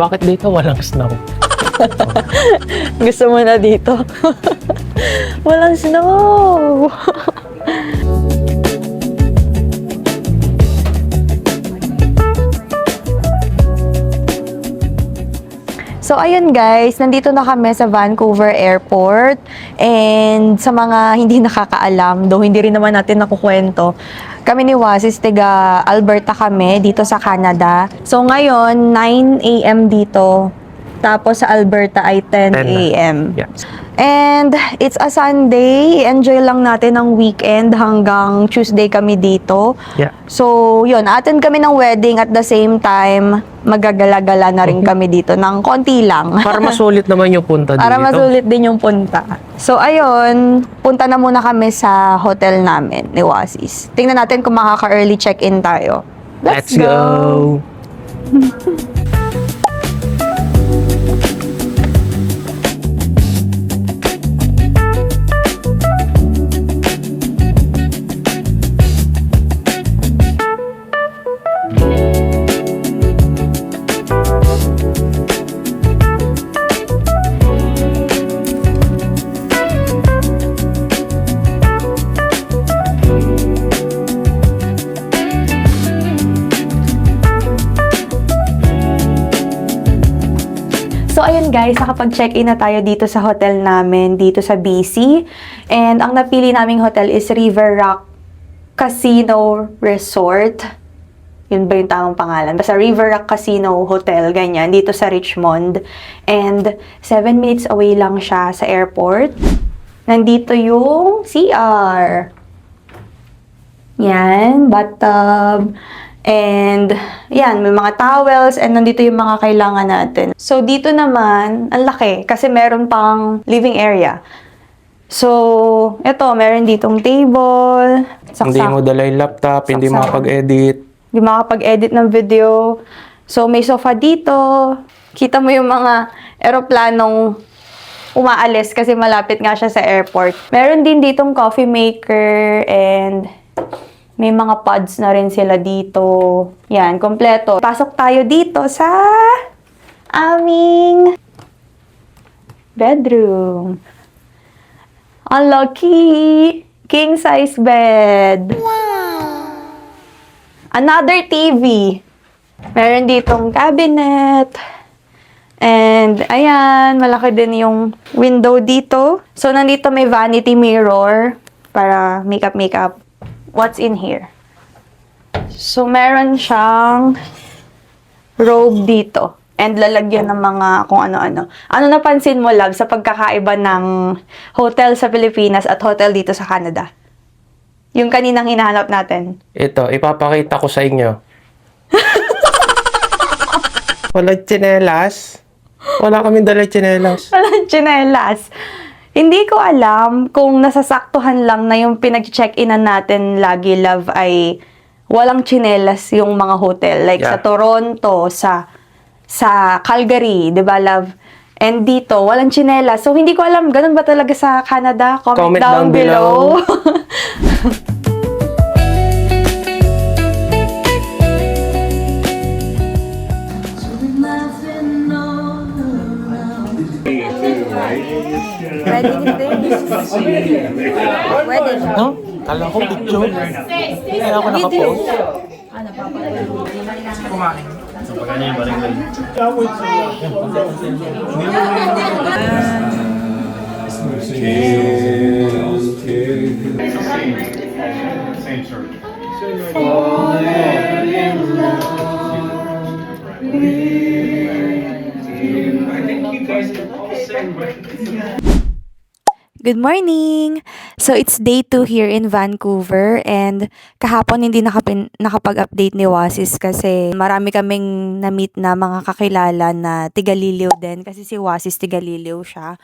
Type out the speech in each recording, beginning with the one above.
Bakit dito walang snow? Gusto mo na dito? Walang snow! So, ayun guys, nandito na kami sa Vancouver Airport. And sa mga hindi nakakaalam, though hindi rin naman natin nakukwento, kami ni Wasis, taga Alberta kami, dito sa Canada. So, ngayon, 9 a.m. dito. Tapos sa Alberta ay 10 a.m. Yeah. And it's a Sunday. Enjoy lang natin ang weekend hanggang Tuesday kami dito. Yeah. So, yun. Attend kami ng wedding at the same time, magagala-gala na rin kami dito ng konti lang. Para masulit naman yung punta dito. Para masulit din yung punta. So, ayun. Punta na muna kami sa hotel namin ni Wasis. Tingnan natin kung makaka-early check-in tayo. Let's go! So, ayun guys, nakapag-check-in na tayo dito sa hotel namin, dito sa BC. And ang napili naming hotel is River Rock Casino Resort. Yun ba yung tamang pangalan? Basta River Rock Casino Hotel, ganyan, dito sa Richmond. And 7 minutes away lang siya sa airport. Nandito yung CR. Yan, bathtub. And, yan, may mga towels and nandito yung mga kailangan natin. So, dito naman, ang laki kasi meron pang living area. So, eto, meron ditong table. Hindi mo dala yung laptop, hindi Saksak. makapag-edit. Hindi makapag-edit ng video. So, may sofa dito. Kita mo yung mga eroplanong umaalis kasi malapit nga siya sa airport. Meron din ditong coffee maker and may mga pods na rin sila dito. Yan, kompleto. Pasok tayo dito sa aming bedroom. Unlucky! King size bed. Wow! Another TV. Meron ditong cabinet. And, ayan, malaki din yung window dito. So, nandito may vanity mirror para makeup. What's in here? So, meron siyang robe dito. And lalagyan ng mga kung ano-ano. Ano napansin mo, love, sa pagkakaiba ng hotel sa Pilipinas at hotel dito sa Canada? Yung kaninang hinahanap natin. Ito, ipapakita ko sa inyo. Walang tsinelas. Wala kaming dala tsinelas. Walang tsinelas. Hindi ko alam kung nasasaktuhan lang na yung pinag-check-inan natin lagi, love, ay walang tsinelas yung mga hotel. Like sa Toronto, sa Calgary, di ba, love? And dito, walang tsinelas. So, hindi ko alam, ganun ba talaga sa Canada? Comment down below. Wedding things. Wedding. No? Kala ko picture. Kaya ako nakapost. Same shirt. I think you guys can all sing, but Good morning! So, it's day 2 here in Vancouver and kahapon hindi nakapag-update ni Wasis kasi marami kaming na-meet na mga kakilala na tiga-Liliw din kasi si Wasis tiga-Liliw siya.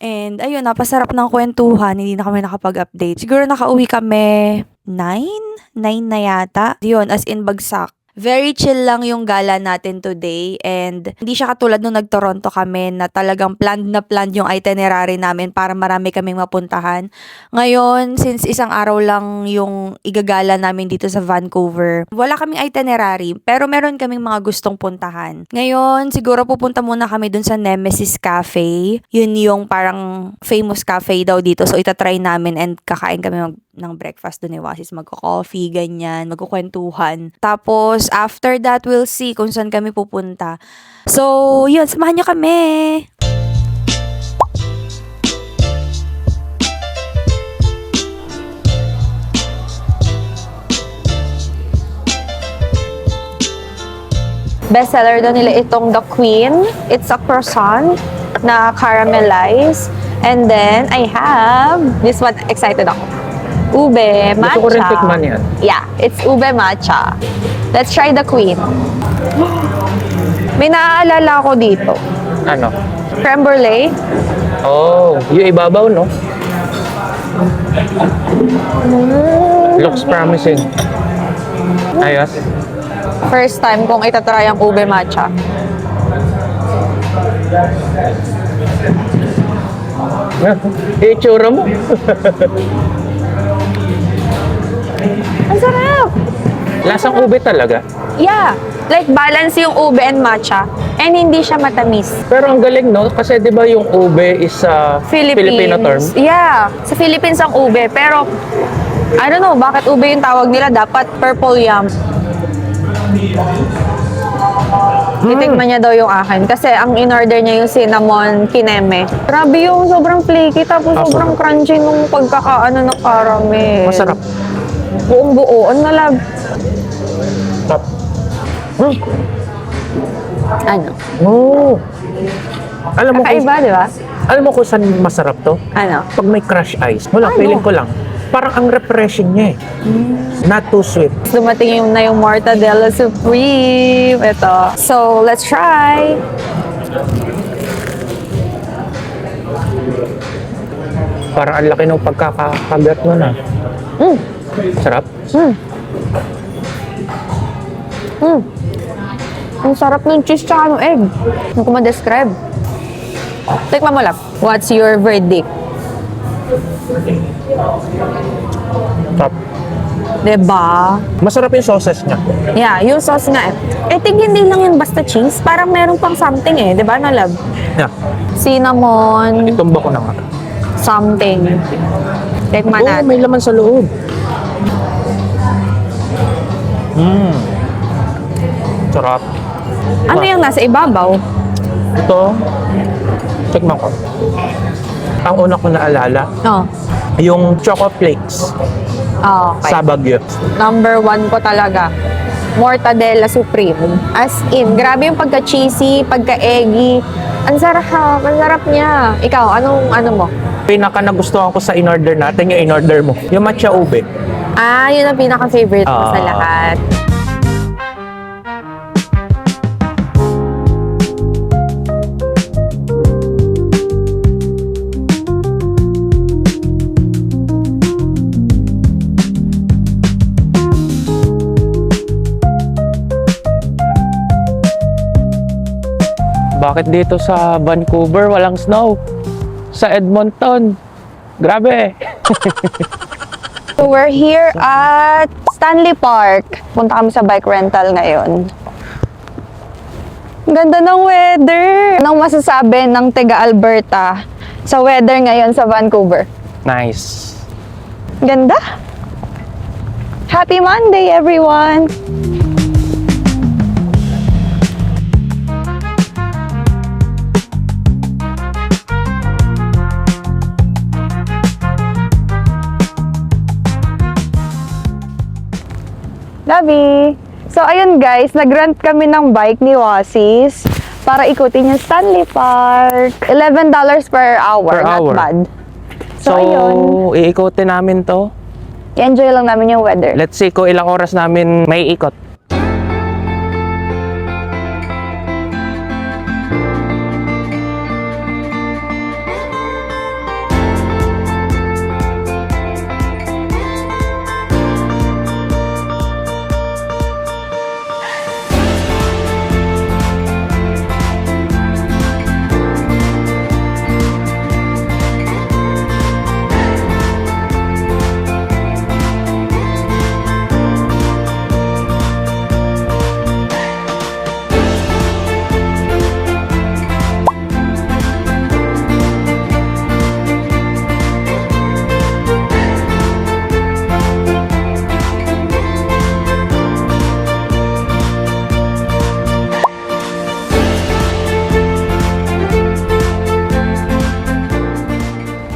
And ayun, napasarap ng kwentuhan, hindi na kami nakapag-update. Siguro nakauwi kami 9 na yata. Yun, as in bagsak. Very chill lang yung gala natin today and hindi siya katulad nung nag-Toronto kami na talagang planned na planned yung itinerary namin para marami kaming mapuntahan. Ngayon, since isang araw lang yung igagala namin dito sa Vancouver, wala kaming itinerary pero meron kaming mga gustong puntahan. Ngayon, siguro pupunta muna kami dun sa Nemesis Cafe. Yun yung parang famous cafe daw dito. So, itatry namin and kakain kami ng breakfast dun ni Wasis. Magko-coffee, ganyan, magkukwentuhan. Tapos, after that, we'll see kung saan kami pupunta. So, yun, samahan nyo kami! Bestseller daw nila itong The Queen. It's a croissant na caramelized. And then, I have this one, excited ako. Ube matcha. Gusto ko rin tikman yan. Yeah, it's ube matcha. Let's try The Queen. May naaalala ako dito. Ano? Creme brulee. Oh, yung ibabaw, no? Looks promising. Ayos. First time kong itatry ang ube matcha. Itsura mo. Ang sarap! Lasang ube talaga. Yeah, like balance yung ube and matcha. And hindi siya matamis. Pero ang galing, no? Kasi di ba yung ube is a Filipino term? Yeah, sa Philippines ang ube. Pero, I don't know, bakit ube yung tawag nila? Dapat purple yam. Titikman niya daw yung akin. Kasi ang in-order niya yung cinnamon kineme. Grabe yung sobrang flaky tapos sobrang crunchy nung pagkakaano ng caramel. Masarap. Buong buo. Ang nalag. Top. Ano? Oh. Alam mo Kakaiba, di ba? alam mo kung saan masarap to? Ano? Pag may crush ice. Wala, Ano? feeling ko lang. Parang ang refreshing niya eh. Not too sweet. Dumating yung na yung Mortadella Supreme. Ito. So, let's try. Parang ang laki ng pagkakagat mo na. Sarap. Ang sarap ng cheese tsaka ng egg. Hindi ko ma-describe. Tikman mo lang. What's your verdict? Top. Diba? Masarap yung sauces niya. Yeah, yung sauce nga eh. I think hindi lang yun basta cheese. Parang meron pang something eh. Diba na love? Yeah. Cinnamon, Itumba ko na nga. something. Tikman Oo, natin. may laman sa loob. Sarap. Ano yung nasa ibabaw? Ito, tikman ko. Ang una ko naalala, Oh. yung Choco Flakes Okay. sa Baguio. Number 1 ko talaga. Mortadella Supreme. As in, grabe yung pagka-cheesy, pagka-eggy. Ang sarap, ang sarap niya. Ikaw, ano mo? Pinaka nagustuhan ko sa in-order natin, yung in-order mo. Yung matcha ube. Ah, yun ang pinaka-favorite ko sa lahat. Bakit dito sa Vancouver walang snow? Sa Edmonton, grabe. So we're here at Stanley Park. Punta kami sa bike rental ngayon. Ganda ng weather! Anong masasabi ng taga Alberta sa weather ngayon sa Vancouver? Nice. Ganda! Happy Monday, everyone! Lovey! So, ayun guys, nag-rent kami ng bike ni Wasis para ikutin yung Stanley Park. $11 per hour, Per not hour. bad. So, So, ayun. iikotin namin to. I-enjoy lang namin yung weather. Let's see kung ilang oras namin may ikot.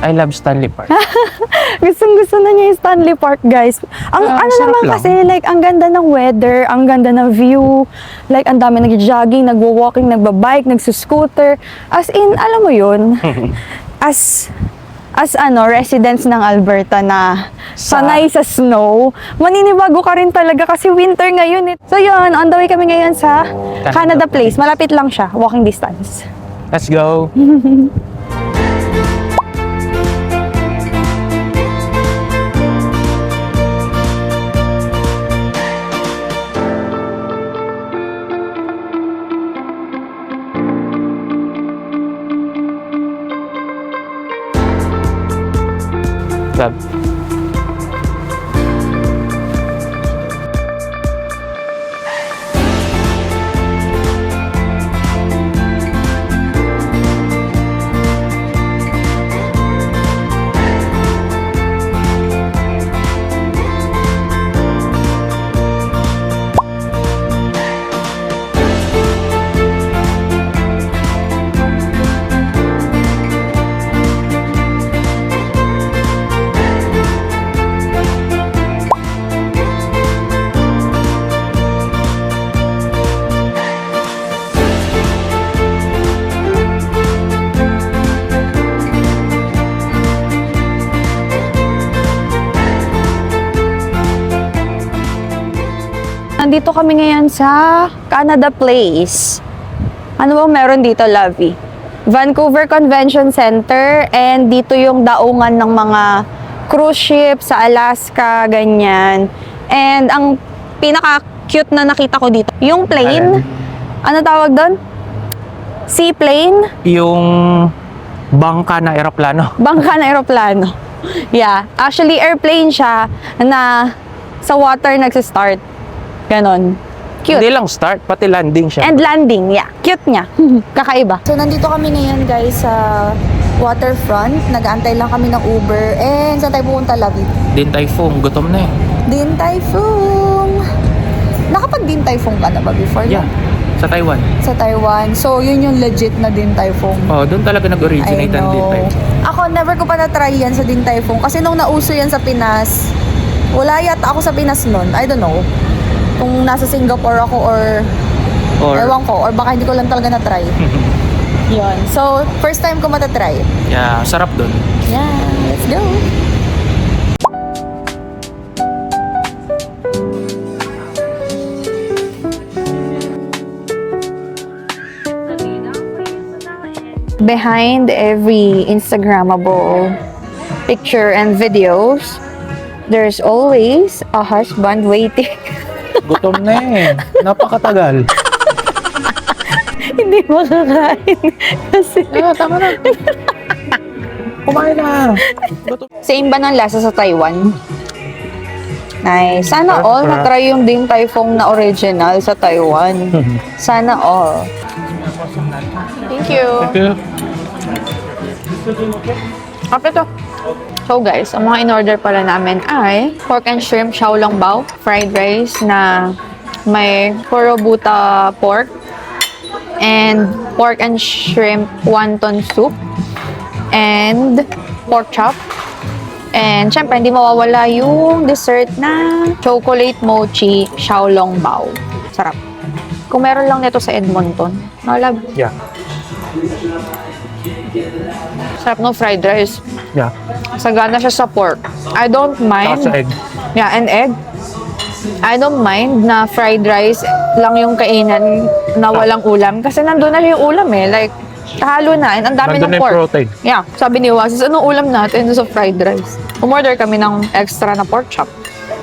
I love Stanley Park. Gustong-gusto na niya yung Stanley Park, guys. Ang ano sarap naman lang. kasi, like, ang ganda ng weather, ang ganda ng view. Like, ang dami nag-jogging, nagwo-walking, nagbabike, nagsuscooter. As in, alam mo yun, as residents ng Alberta na sanay sa snow, maninibago ka rin talaga kasi winter ngayon. So yun, on the way kami ngayon sa Canada Place. Malapit lang siya, walking distance. Let's go. Love. Nandito kami ngayon sa Canada Place. Ano bang meron dito, Lovey? Vancouver Convention Center, and dito yung daungan ng mga cruise ship sa Alaska, ganyan. And ang pinaka-cute na nakita ko dito, yung plane, ano tawag doon? Seaplane? Yung bangka na eroplano. Bangka na aeroplano. Yeah. Actually, airplane siya na sa water nagsistart. Ganon. Cute. Hindi lang start, pati landing siya. And landing, yeah. Cute niya. Kakaiba. So, nandito kami ngayon, guys, sa waterfront. Nag-aantay lang kami ng Uber. And saan tayo pupunta, Lovey? Din Typhoon, gutom na eh. Din Tai Fung. Nakapag-Din Tai Fung ka na ba before? Yeah, sa Taiwan. Sa Taiwan. So, yun yung legit na Din Tai Fung. Oh, doon talaga nag-originate ang Din Typhoon. Ako, never ko pa na-try yan sa Din Tai Fung. Kasi nung nauso yan sa Pinas, wala yata ako sa Pinas nun. I don't know. Kung nasa Singapore ako or ewan ko, or baka hindi ko lang talaga na-try. Yun. So, first time ko matatry. Yeah, sarap doon. Yeah, let's go! Behind every Instagrammable picture and videos, there's always a husband waiting. Gutom na eh. Napakatagal. Hindi makakain. Kasi Tama na. Kumain na. Gutom. same ba ng lasa sa Taiwan? Nice. Sana all na-try yung Din Tai Fung na original sa Taiwan. Sana all. Thank you. Kapit to. So guys, ang mga in-order pala namin ay pork and shrimp xiaolong bao, fried rice na may puro buta pork, and pork and shrimp wonton soup, and pork chop. And syempre, hindi mawawala yung dessert na chocolate mochi xiaolong bao. Sarap. Kung meron lang nito sa Edmonton. No, love? Yeah. Sarap no fried rice. Yeah. Sagana siya sa pork. I don't mind. Saka sa egg. Yeah, and egg. I don't mind na fried rice lang yung kainan na walang ulam. Kasi nandun na yung ulam eh. Like, halo na. And ang dami Nandun ng na yung pork. protein. Yeah. Sabi ni Wasis, anong ulam natin sa fried rice? Umorder kami ng extra na pork chop.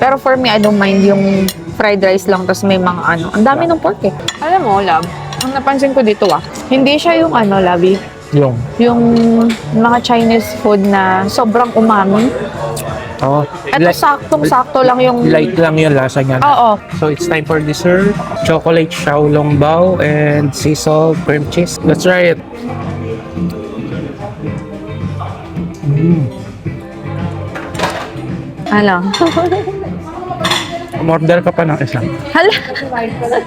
Pero for me, I don't mind yung fried rice lang. Tapos may mga ano. Ang dami ng pork eh. Alam mo, love, ang napansin ko dito hindi siya yung ano, Labi. Yung mga Chinese food na sobrang umami. Oh, Ito saktong-sakto lang yung... light lang yung lasa niya. Oo. So it's time for dessert. Chocolate xiaolong bao and sea salt cream cheese. Let's try it. Ano? Umorder ka pa ng isa. Hala.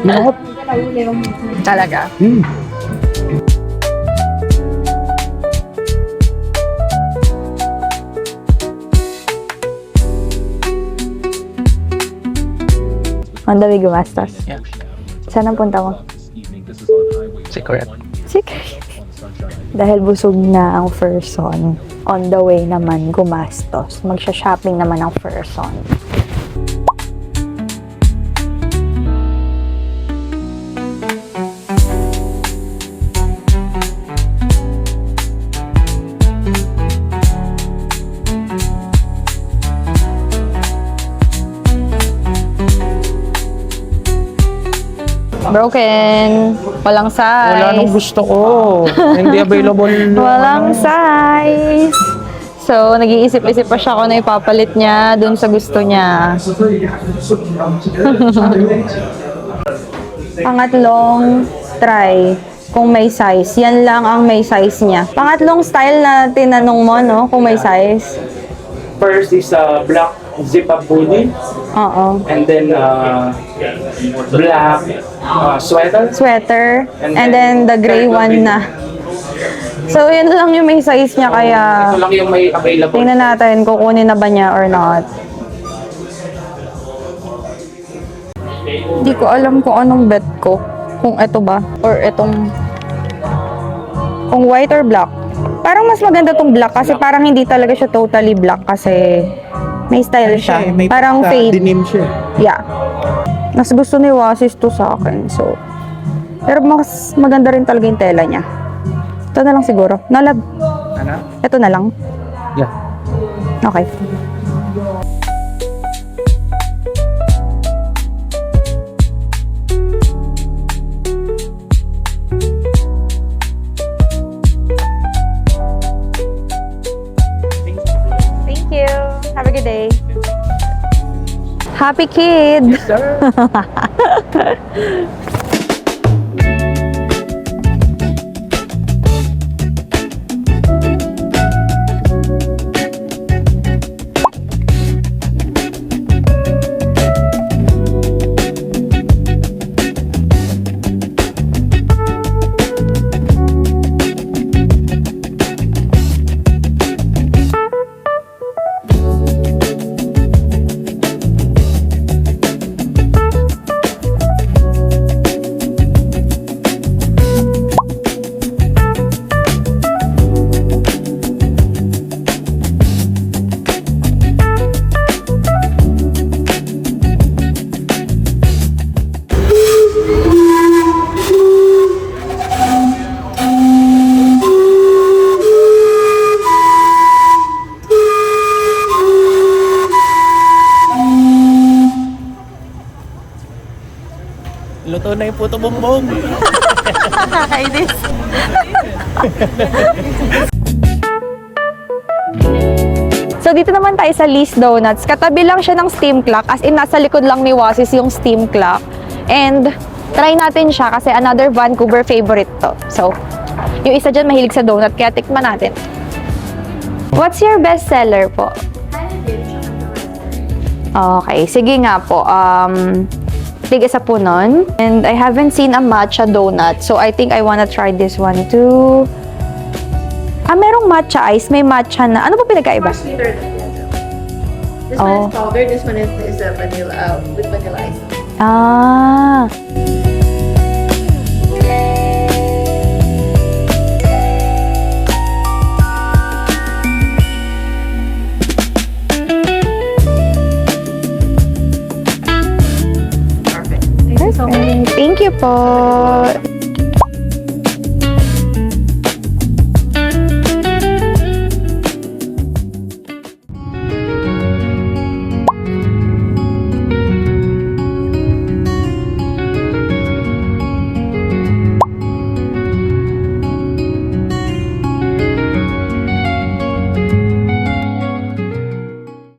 No. Talaga. Mm. On the way gumastos. Yeah. Saan ang punta mo? Secret. Secret. Dahil busog na ang person, on the way naman gumastos. Magsha-shopping naman ang person. Broken. Walang size. Wala nang gusto ko. Hindi available. Walang size. So, nag-iisip-isip pa siya kung ano ipapalit niya dun sa gusto niya. Pangatlong try kung may size. Yan lang ang may size niya. Pangatlong style na tinanong mo, no? Kung may size. First is black zip-up hoodie. Oo. And then black sweater. Sweater. And then the gray one na. So, yun lang yung may size niya kaya Ito lang yung may available. tingnan natin kung kunin na ba niya or not. Hindi ko alam kung anong bet ko. Kung ito ba or itong kung white or black. Parang mas maganda tong black kasi parang hindi talaga siya totally black kasi may style siya. Parang fade. Denim siya. Yeah. Mas gusto ni Wasis to sa akin. So, pero mas maganda rin talaga yung tela niya. Ito na lang siguro. No, love. Ano? Ito na lang. Yeah. Okay. Thank you. Have a good day. Happy kid! Sir. Luto na yung puto bumbong. Nakakainis. So, dito naman tayo sa Lee's Donuts. Katabi lang siya ng steam clock. As in, nasa likod lang ni Wasis yung steam clock. And, try natin siya kasi another Vancouver favorite to. So, yung isa dyan mahilig sa donut, kaya tikman natin. What's your best seller po? Okay, sige nga po. Tig-isa po nun. And I haven't seen a matcha donut. So, I think I wanna try this one too. Merong matcha ice. May matcha na. Ano ba pinagkaiba? Sweeter than the other. This Oh. one is powder. This one is a vanilla with vanilla ice. Ah. Perfect. Thank you so much. Thank you po.